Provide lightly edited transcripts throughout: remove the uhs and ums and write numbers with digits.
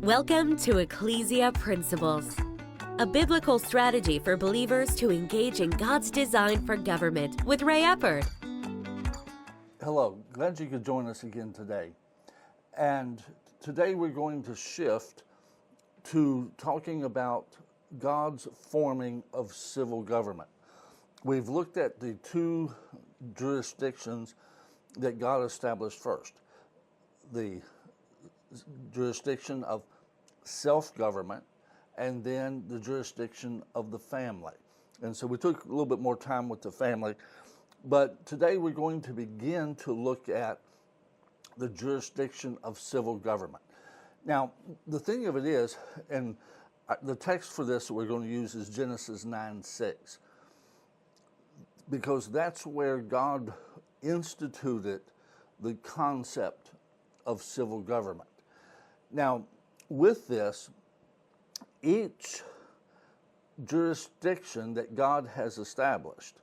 Welcome to Ecclesia Principles, a biblical strategy for believers to engage in God's design for government with Ray Eppard. Hello, glad you could join us again today. And today we're going to shift to talking about God's forming of civil government. We've looked at the two jurisdictions that God established first. The jurisdiction of self-government, and then the jurisdiction of the family. And so we took a little bit more time with the family, but today we're going to begin to look at the jurisdiction of civil government. Now, the thing of it is, and the text for this that we're going to use is Genesis 9:6, because that's where God instituted the concept of civil government. Now, with this, each jurisdiction that God has established,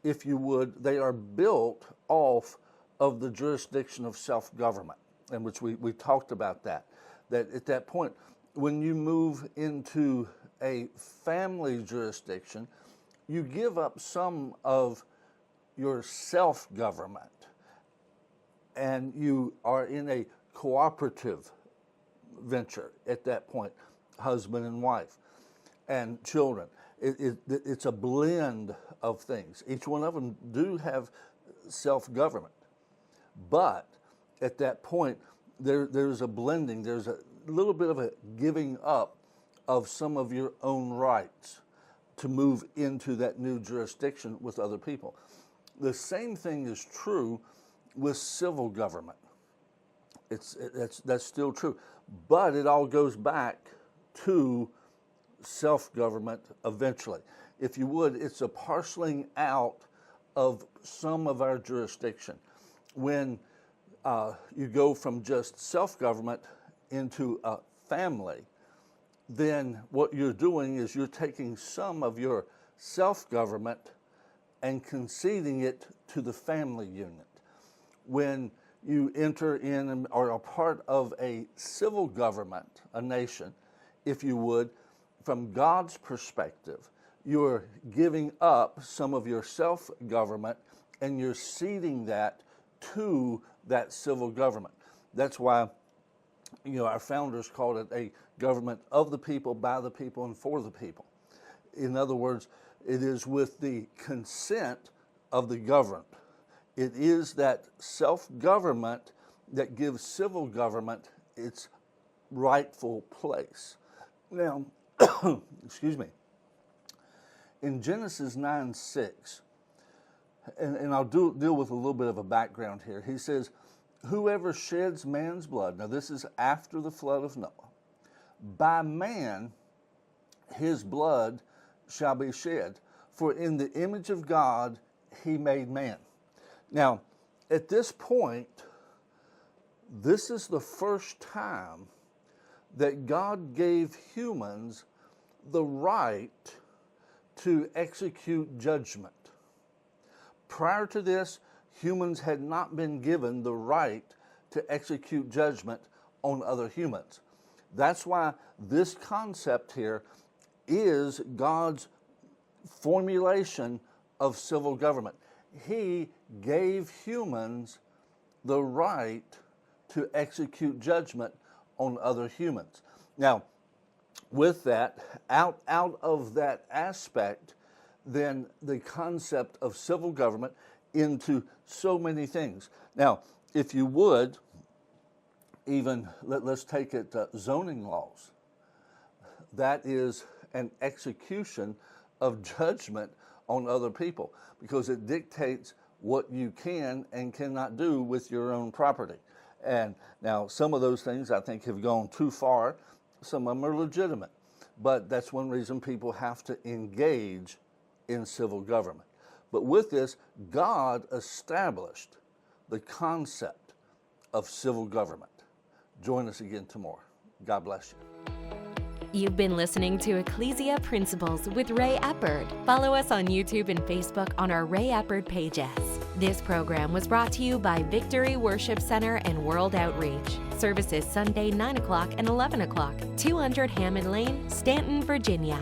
if you would, they are built off of the jurisdiction of self-government, in which we talked about that at that point, when you move into a family jurisdiction, you give up some of your self-government, and you are in a cooperative venture at that point, husband and wife and children. It's a blend of things. Each one of them do have self-government, but at that point there's a blending, there's a little bit of a giving up of some of your own rights to move into that new jurisdiction with other people. The same thing is true with civil government. That's still true, but it all goes back to self-government eventually. If you would, it's a parceling out of some of our jurisdiction. When you go from just self-government into a family, then what you're doing is you're taking some of your self-government and conceding it to the family unit. When you enter in and are a part of a civil government, a nation, if you would, from God's perspective, you're giving up some of your self-government and you're ceding that to that civil government. That's why, our founders called it a government of the people, by the people, and for the people. In other words, it is with the consent of the governed. It is that self-government that gives civil government its rightful place. Now, excuse me, in Genesis 9:6, and I'll deal with a little bit of a background here. He says, whoever sheds man's blood, now this is after the flood of Noah, by man his blood shall be shed, for in the image of God he made man. Now, at this point, this is the first time that God gave humans the right to execute judgment. Prior to this, humans had not been given the right to execute judgment on other humans. That's why this concept here is God's formulation of civil government. He gave humans the right to execute judgment on other humans. Now, with that, out of that aspect, then the concept of civil government into so many things. Now, if you would, even let's take it zoning laws. That is an execution of judgment on other people, because it dictates what you can and cannot do with your own property. And now some of those things I think have gone too far. Some of them are legitimate, but that's one reason people have to engage in civil government. But with this, God established the concept of civil government. Join us again tomorrow. God bless you. You've been listening to Ecclesia Principles with Ray Eppard. Follow us on YouTube and Facebook on our Ray Eppard pages. This program was brought to you by Victory Worship Center and World Outreach. Services Sunday 9 o'clock and 11 o'clock, 200 Hammond Lane, Stanton, Virginia.